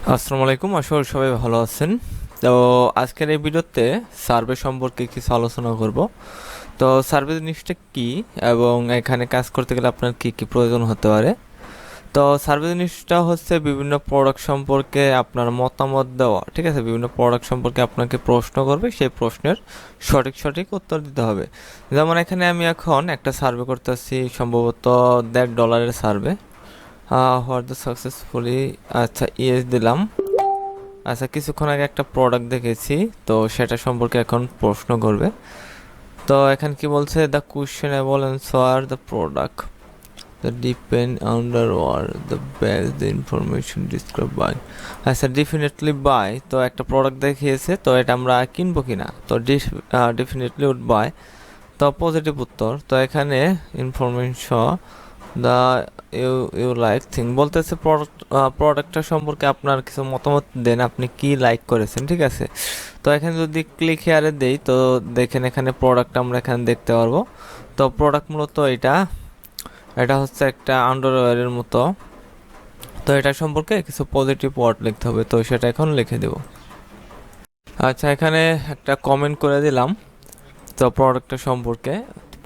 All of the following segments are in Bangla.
আসসালামু আলাইকুম, আশা করি সবাই ভালো আছেন। তো আজকের এই ভিডিওতে সার্ভে সম্পর্কে কিছু আলোচনা করব। তো সার্ভে জিনিসটা কি এবং এখানে কাজ করতে গেলে আপনার কি কি প্রয়োজন হতে পারে। তো সার্ভে জিনিসটা হচ্ছে বিভিন্ন প্রোডাক্ট সম্পর্কে আপনার মতামত দেওয়া, ঠিক আছে। বিভিন্ন প্রোডাক্ট সম্পর্কে আপনাকে প্রশ্ন করবে, সেই প্রশ্নের সঠিক সঠিক উত্তর দিতে হবে। যেমন এখানে আমি এখন একটা সার্ভে করতেছি, সম্ভবত $1.5 সার্ভে। হোয়াট দ্য সাকসেসফুলি, আচ্ছা ইয়েস দিলাম। আচ্ছা, কিছুক্ষণ আগে একটা প্রোডাক্ট দেখেছি, তো সেটা সম্পর্কে এখন প্রশ্ন করবে। তো এখানে কি বলছে, the questionable answer the product the depend on the war the best the information describe by. আচ্ছা, ডেফিনেটলি বাই। তো একটা প্রোডাক্ট দেখিয়েছে, তো এটা আমরা কিনবো কিনা, তো ডেফিনেটলি উড বাই। তো পজিটিভ উত্তর। তো এখানে information the you you like thing বলতেছে প্রোডাক্টটা সম্পর্কে আপনার কিছু মতামত দেন, আপনি কি লাইক করেছেন, ঠিক আছে। তো এখানে যদি ক্লিক হেয়ারে দেই, তো দেখেন এখানে প্রোডাক্ট আমরা এখানে দেখতে পারবো। তো প্রোডাক্ট মূলত এটা এটা হচ্ছে একটা আন্ডারওয়্যারের মতো। তো এটা সম্পর্কে কিছু পজিটিভ ওয়ার্ড লিখতে হবে, তো সেটা এখন লিখে দেব। আচ্ছা, এখানে একটা কমেন্ট করে দিলাম। তো প্রোডাক্টটা সম্পর্কে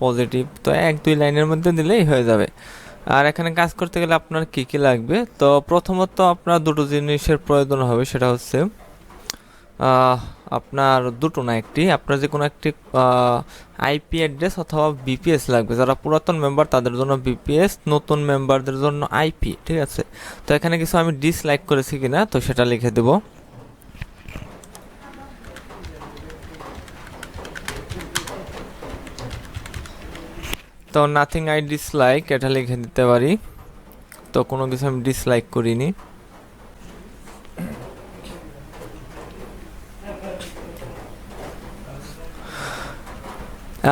পজিটিভ, তো 1-2 লাইনের মধ্যে দিলেই হয়ে যাবে। আর এখানে কাজ করতে গেলে আপনার কি কি লাগবে, তো প্রথমত আপনার দুটো জিনিসের প্রয়োজন হবে, সেটা হচ্ছে আপনার দুটো না একটি, আপনার যে কোনো একটি আইপি অ্যাড্রেস অথবা বিপিএস লাগবে। যারা পুরাতন মেম্বার তাদের জন্য বিপিএস, নতুন মেম্বারদের জন্য আইপি, ঠিক আছে। তো এখানে কিছু আমি ডিসলাইক করেছি কিনা, তো সেটা লিখে দেব। তো নাথিং আই ডিসলাইক এটা লিখে দিতে পারি। তো কোনো কিছু আমি ডিসলাইক করিনি।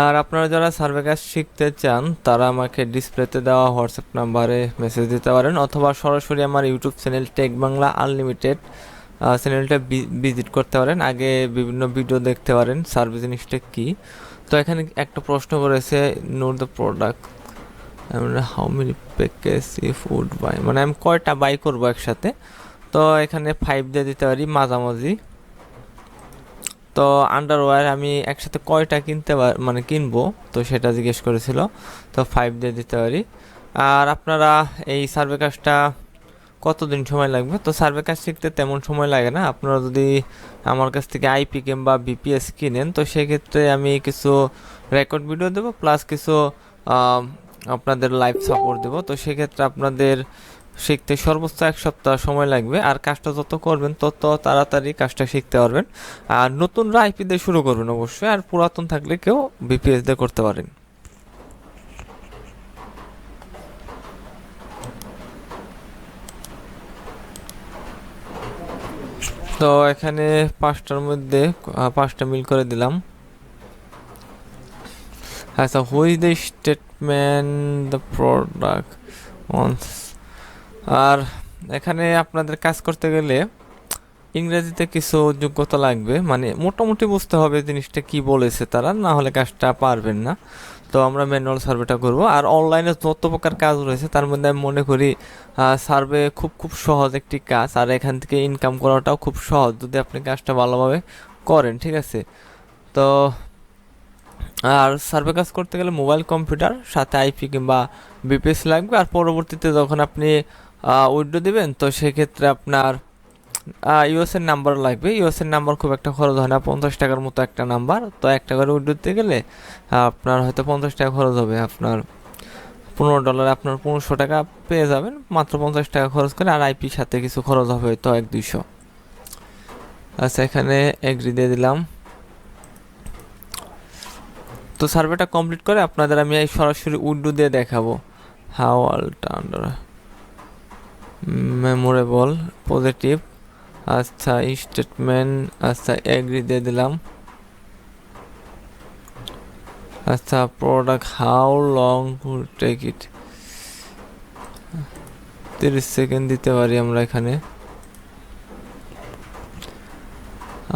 আর আপনারা যারা সার্ভে কাজ শিখতে চান তারা আমাকে ডিসপ্লেতে দেওয়া হোয়াটসঅ্যাপ নাম্বারে মেসেজ দিতে পারেন, অথবা সরাসরি আমার YouTube channel tech Bangla unlimited চ্যানেলটা ভিজিট করতে পারেন। আগে বিভিন্ন ভিডিও দেখতে পারেন সার্ভে জিনিসটা কী। তো এখানে একটা প্রশ্ন করেছে, note the product how many package if would buy, মানে আমি কয়টা বাই করবো একসাথে। তো এখানে 5 দিয়ে দিতে পারি মাঝামাঝি। তো আন্ডারওয়্যার আমি একসাথে কয়টা মানে কিনবো, তো সেটা জিজ্ঞেস করেছিল। তো 5 দিয়ে দিতে পারি। আর আপনারা এই সার্ভে কাজটা কতদিন সময় লাগবে, তো সার্ভে কাজ শিখতে তেমন সময় লাগে না। আপনারা যদি আমার কাছ থেকে আইপি কিংবা বিপিএস কিনেন, তো সেক্ষেত্রে আমি কিছু রেকর্ড ভিডিও দেবো, প্লাস কিছু আপনাদের লাইভ সাপোর্ট দেবো। তো সেক্ষেত্রে আপনাদের শিখতে সর্বোচ্চ 1 সপ্তাহ সময় লাগবে। আর কাজটা যত করবেন তত তাড়াতাড়ি কাজটা শিখতে পারবেন। আর নতুনরা আইপি দিয়ে শুরু করবেন অবশ্যই, আর পুরাতন থাকলে কেউ বিপিএস দিয়ে করতে পারেন। তো এখানে 5টার মধ্যে 5টা মিল করে দিলাম। আচ্ছা, who the statement the product ones. আর এখানে আপনাদের কাজ করতে গেলে ইংরেজিতে কিছু যোগ্যতা লাগবে, মানে মোটামুটি বুঝতে হবে জিনিসটা কি বলেছে তারা, না হলে কাজটা পারবেন না। তো আমরা ম্যানুয়াল সার্ভেটা করব। আর অনলাইনে যত প্রকার কাজ রয়েছে তার মধ্যে আমি মনে করি সার্ভে খুব খুব সহজ একটি কাজ, আর এখান থেকে ইনকাম করাটাও খুব সহজ যদি আপনি কাজটা ভালোভাবে করেন, ঠিক আছে। তো আর সার্ভে কাজ করতে গেলে মোবাইল কম্পিউটার সাথে আইপি কিংবা বিপিএস লাগবে। আর পরবর্তীতে যখন আপনি উইড্রো দিবেন, তো সেক্ষেত্রে আপনার ইউএসএর নাম্বার লাগবে। ইউএসএর নাম্বার খুব একটা খরচ হয় না, 50 টাকার মতো একটা নাম্বার। তো একটা করে উইড্রো দিতে গেলে আপনার হয়তো 50 টাকা খরচ হবে। আপনার $15 আপনার 1500 টাকা পেয়ে যাবেন মাত্র 50 টাকা খরচ করে। আর আইপির সাথে কিছু খরচ হবে হয়তো 100-200। আচ্ছা, এখানে এগ্রি দিয়ে দিলাম। তো সার্ভেটা কমপ্লিট করে আপনাদের আমি এই সরাসরি উইড্রো দিয়ে দেখাবো। হাউ আলটা আন্ডার মেমোরেবল পজিটিভ। আচ্ছা, স্টেটমেন্ট, আচ্ছা এগ্রি দিয়ে দিলাম। আচ্ছা, product how long to take it, 30 second দিতে পারি আমরা এখানে।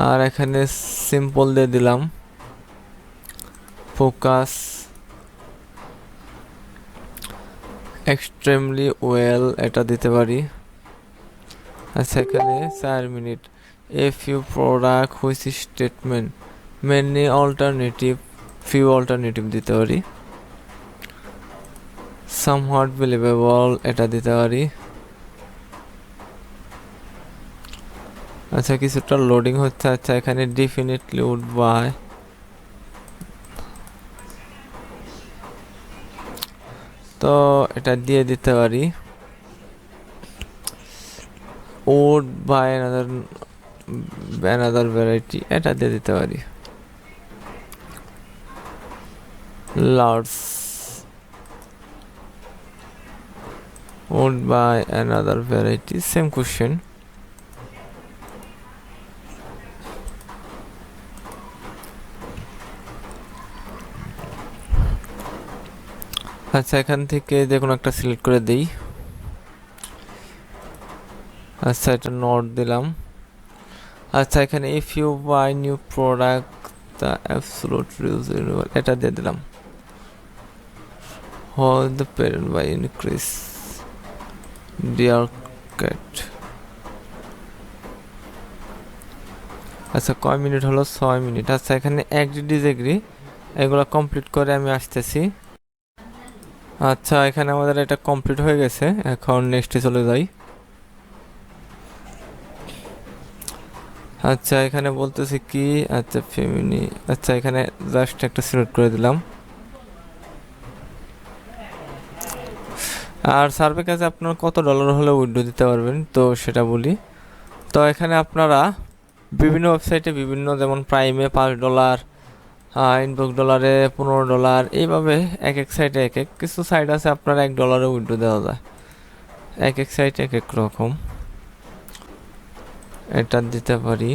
আর এখানে সিম্পল দিয়ে দিলাম। ফোকাস, এক্সট্রিমলি ওয়েল এটা দিতে পারি। আচ্ছা এখানে 4 minute a few product which statement many alternative few alternative দিতে পারি সামহাট বিলিভেবল এটা দিতে পারি আচ্ছা কিছুটা লোডিং হচ্ছে আচ্ছা এখানে ডেফিনেটলি উড বাই তো এটা দিয়ে দিতে পারি উড বাই অ্যানাদার ভ্যারাইটি এটা দিয়ে দিতে পারি large would buy another variety same question আচ্ছা এখান থেকে যে কোনো একটা সিলেক্ট করে দেই আচ্ছা এটা নট দিলাম আচ্ছা এখানে if you buy new product the absolute reusable এটা দিয়ে দিলাম hold the parent by increase dear cat আচ্ছা কয় মিনিট হলো 6 মিনিট আচ্ছা এখানে এগ্রি ডিসএগ্রি এগুলো কমপ্লিট করে আমি আসতেছি আচ্ছা এখানে আমাদের এটা কমপ্লিট হয়ে গেছে এখন নেক্সটে চলে যাই আচ্ছা এখানে বলতেছি কি আচ্ছা ফেমিনি আচ্ছা এখানে জাস্ট একটা সিলেক্ট করে দিলাম আর সার্ভে কাজে আপনার কত ডলার হলে উইথড্র দিতে পারবেন তো সেটা বলি তো এখানে আপনারা বিভিন্ন ওয়েবসাইটে বিভিন্ন যেমন প্রাইমে $5 ইনবক্স ডলারে $15 এইভাবে এক এক সাইটে এক এক কিছু সাইট আছে আপনার $1 উইথড্র দেওয়া যায় এক এক সাইটে এক এক রকম এটা দিতে পারি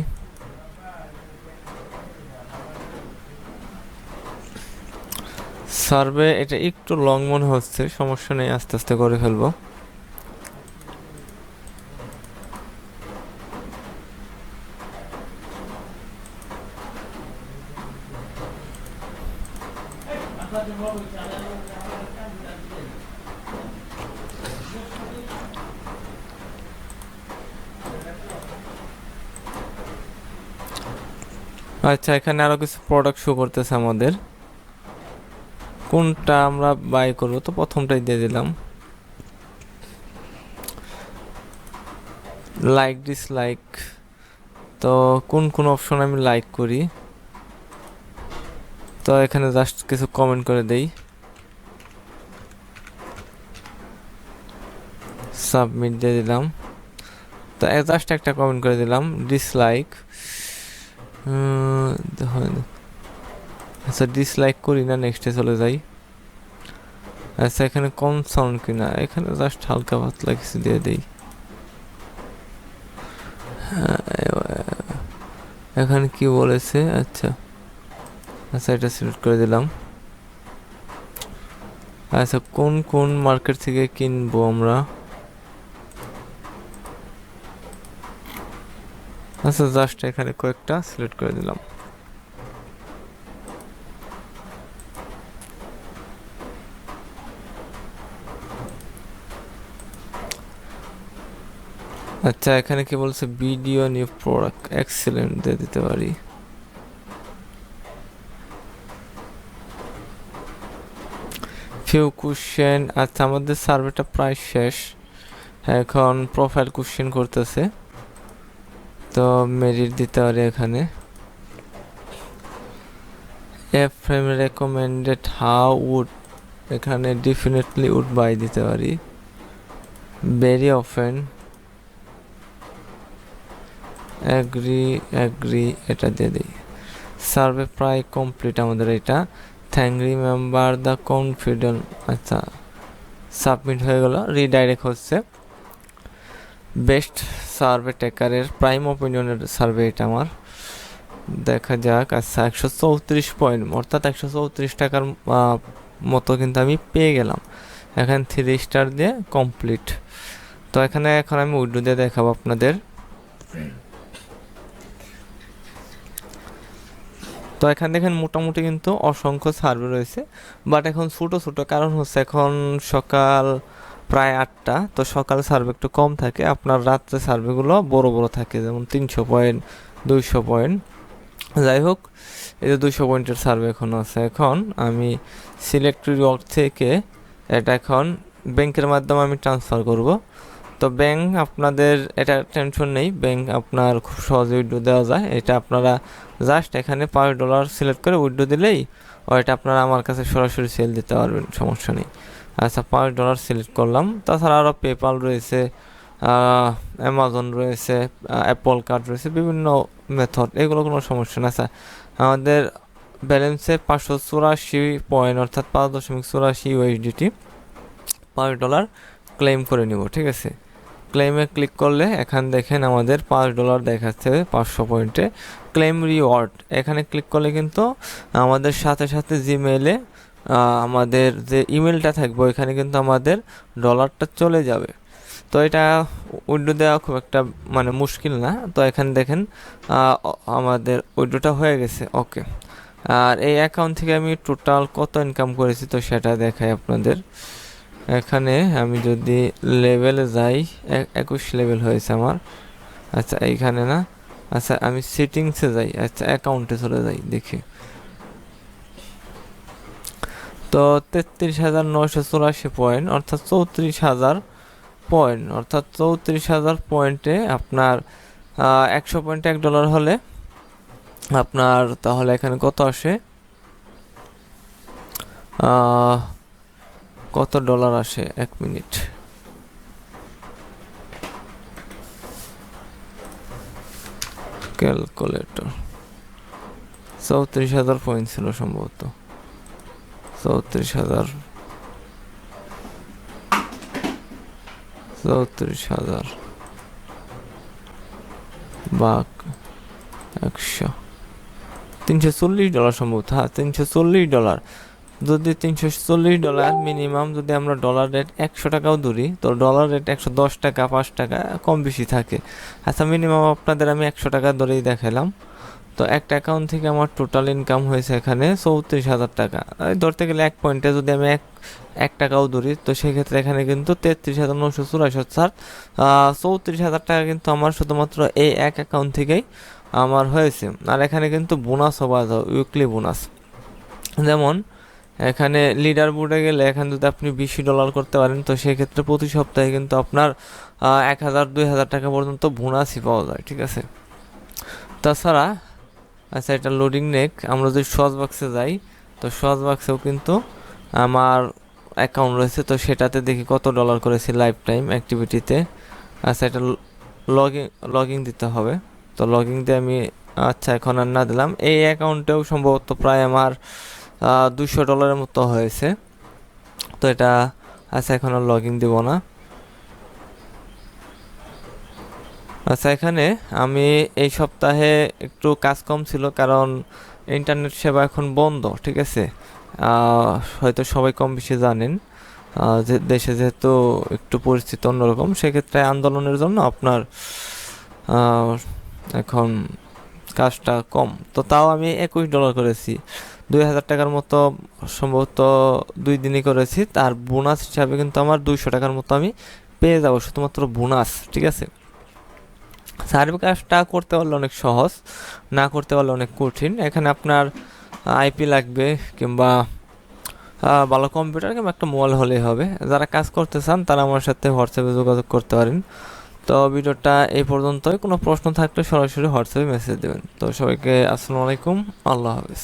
সার্ভে এটা একটু লং মনে হচ্ছে সমস্যা নেই আস্তে আস্তে করে ফেলবো আচ্ছা এখানে আরো কিছু প্রোডাক্ট শো করতেছে আমাদের কোনটা আমরা বাই করব তো প্রথমটাই দিয়ে দিলাম লাইক ডিসলাইক তো কোন কোন অপশন আমি লাইক করি তো এখানে জাস্ট কিছু কমেন্ট করে দেই সাবমিট দিয়ে দিলাম তো জাস্ট একটা কমেন্ট করে দিলাম ডিসলাইক আচ্ছা ডিসলাইক করি না নেক্সটে চলে যাই আচ্ছা এখানে কম সাউন্ড কিনা এখানে জাস্ট হালকা পাতলা কিছু দিয়ে দেই এখানে কি বলেছে আচ্ছা আচ্ছা এটা সিলেক্ট করে দিলাম আচ্ছা কোন কোন মার্কেট থেকে কিনবো আমরা আচ্ছা জাস্ট এখানে কয়েকটা সিলেক্ট করে দিলাম আচ্ছা এখানে কি বলছে ভিডিও নিউ প্রোডাক্ট এক্সেলেন্ট দিয়ে দিতে পারি ফিউ কোশ্চেন আচ্ছা আমাদের সার্ভেটা প্রায় শেষ এখন প্রোফাইল কোশ্চেন করতেছে তো মেরিট দিতে পারি এখানে F frame recommended how would এখানে ডেফিনেটলি উড বাই দিতে পারি ভেরি অফেন অ্যাগ্রি এটা দিয়ে দিই সার্ভে প্রায় কমপ্লিট আমাদের এটা থ্যাংক রিমেম্বার দ্য কনফিডেন্ট আচ্ছা সাবমিট হয়ে গেল রিডাইরেক্ট হচ্ছে বেস্ট সার্ভে টেকারের প্রাইম অপিনিয়নের সার্ভে এটা আমার দেখা যাক আচ্ছা 134 পয়েন্ট অর্থাৎ 134 টাকার মতো কিন্তু আমি পেয়ে গেলাম এখানে 3 স্টার দিয়ে কমপ্লিট তো এখানে এখন আমি উইড্রো দিয়ে দেখাবো আপনাদের তো এখানে দেখেন মোটামুটি কিন্তু অসংখ্য সার্ভে রয়েছে বাট এখন ছোটো ছোটো কারণ হচ্ছে এখন সকাল প্রায় 8টা। তো সকালে সার্ভে একটু কম থাকে, আপনার রাত্রে সার্ভেগুলো বড় বড় থাকে, যেমন 300 পয়েন্ট, 200 পয়েন্ট। যাই হোক, এই যে 200 পয়েন্টের সার্ভে এখন আছে। এখন আমি সিলেক্ট রিওয়ার্ড থেকে এটা এখন ব্যাংকের মাধ্যমে আমি ট্রান্সফার করব। তো ব্যাংক আপনাদের এটা টেনশন নেই, ব্যাংক আপনার খুব সহজে উইথড্র দেওয়া যায়। এটা আপনারা জাস্ট এখানে $5 সিলেক্ট করে উইথড্র দিলেই ওইটা আপনারা আমার কাছে সরাসরি সেল দিতে পারবেন, সমস্যা নেই। আচ্ছা, $5 সিলেক্ট করলাম। তাছাড়া আরও পেপাল রয়েছে, অ্যামাজন রয়েছে, অ্যাপল কার্ড রয়েছে, বিভিন্ন মেথড, এগুলো কোনো সমস্যা না। আচ্ছা, আমাদের ব্যালেন্সে 584 পয়েন্ট অর্থাৎ 5.84 USDT $5 ক্লেম করে নিব, ঠিক আছে। ক্লেমে ক্লিক করলে এখানে দেখেন আমাদের $5 দেখাচ্ছে 500 পয়েন্টে ক্লেম রিওয়ার্ড। এখানে ক্লিক করলে কিন্তু আমাদের সাথে সাথে জিমেইলে আমাদের যে ইমেলটা থাকবে ওইখানে কিন্তু আমাদের ডলারটা চলে যাবে। তো এটা উইথড্র দেওয়া খুব একটা মানে মুশকিল না। তো এখানে দেখেন আমাদের উইথড্রটা হয়ে গেছে, ওকে। আর এই অ্যাকাউন্ট থেকে আমি টোটাল কত ইনকাম করেছি তো সেটা দেখাই আপনাদের। এখানে আমি যদি লেভেলে যাই, 21 লেভেল হয়েছে আমার। আচ্ছা, এইখানে না, আচ্ছা আমি সেটিংসে যাই, আচ্ছা অ্যাকাউন্টে চলে যাই, দেখি। তো 33,984 পয়েন্ট অর্থাৎ 34,000 পয়েন্ট, অর্থাৎ 34,000 পয়েন্টে আপনার 100 পয়েন্টে $1 হলে আপনার তাহলে এখানে কত আসে, কত ডলার আসে, 1 মিনিট। ক্যালকুলেটর 34,000 পয়েন্ট ছিল সম্ভবত, 34,000 ভাগ 100, $340 সম্ভবত। হ্যাঁ, $340। যদি $340 মিনিমাম, যদি আমরা ডলার রেট 100 টাকাও ধরি, তো ডলার রেট 110 টাকা, 5 টাকা কম বেশি থাকে। আচ্ছা, মিনিমাম আপনাদের আমি 100 টাকা ধরেই দেখালাম। তো একটা অ্যাকাউন্ট থেকে আমার টোটাল ইনকাম হয়েছে এখানে 34,000 টাকা। ধরতে গেলে 1 পয়েন্টে যদি আমি এক টাকাও ধরি, তো সেক্ষেত্রে এখানে কিন্তু 33,984 অর্থাৎ 34,000 টাকা কিন্তু আমার শুধুমাত্র এই এক অ্যাকাউন্ট থেকেই আমার হয়েছে। আর এখানে কিন্তু বোনাসও পাওয়া যায়, উইকলি বোনাস। যেমন এখানে লিডার বোর্ডে গেলে এখানে যদি আপনি $20 করতে পারেন, তো সেক্ষেত্রে প্রতি সপ্তাহে কিন্তু আপনার 1,000-2,000 টাকা পর্যন্ত বোনাসই পাওয়া যায়, ঠিক আছে। তাছাড়া আচ্ছা, এটা লোডিং নেক, আমরা যদি সস বক্সে যাই, তো সস বক্সেও কিন্তু আমার অ্যাকাউন্ট রয়েছে। তো সেটাতে দেখি কত ডলার করেছি লাইফ টাইম অ্যাক্টিভিটিতে। আচ্ছা, এটা লগিং দিতে হবে। তো লগিং দিয়ে আমি, আচ্ছা এখন আর না দিলাম। এই অ্যাকাউন্টেও সম্ভবত প্রায় আমার $200 মতো হয়েছে। তো এটা আচ্ছা, এখন আর লগিং দিব না। আচ্ছা, এখানে আমি এই সপ্তাহে একটু কাজ কম ছিল, কারণ ইন্টারনেট সেবা এখন বন্ধ, ঠিক আছে। হয়তো সবাই কম বেশি জানেন যে দেশে যেহেতু একটু পরিস্থিতি অন্যরকম, সেক্ষেত্রে আন্দোলনের জন্য আপনার এখন কাজটা কম। তো তাও আমি $21 করেছি, 2,000 টাকার মতো সম্ভবত 2 দিনই করেছি। তার বোনাস হিসাবে কিন্তু আমার 200 টাকার মতো আমি পেয়ে যাবো, শুধুমাত্র বোনাস, ঠিক আছে। সার্ভে কাজটা করতে পারলে অনেক সহজ, না করতে পারলে অনেক কঠিন। এখানে আপনার আইপি লাগবে, কিংবা ভালো কম্পিউটার কিংবা একটা মোবাইল হলেই হবে। যারা কাজ করতে চান তারা আমার সাথে হোয়াটসঅ্যাপে যোগাযোগ করতে পারেন। তো ভিডিওটা এই পর্যন্তই। কোনো প্রশ্ন থাকলে সরাসরি হোয়াটসঅ্যাপে মেসেজ দেবেন। তো সবাইকে আসসালামু আলাইকুম, আল্লাহ হাফেজ।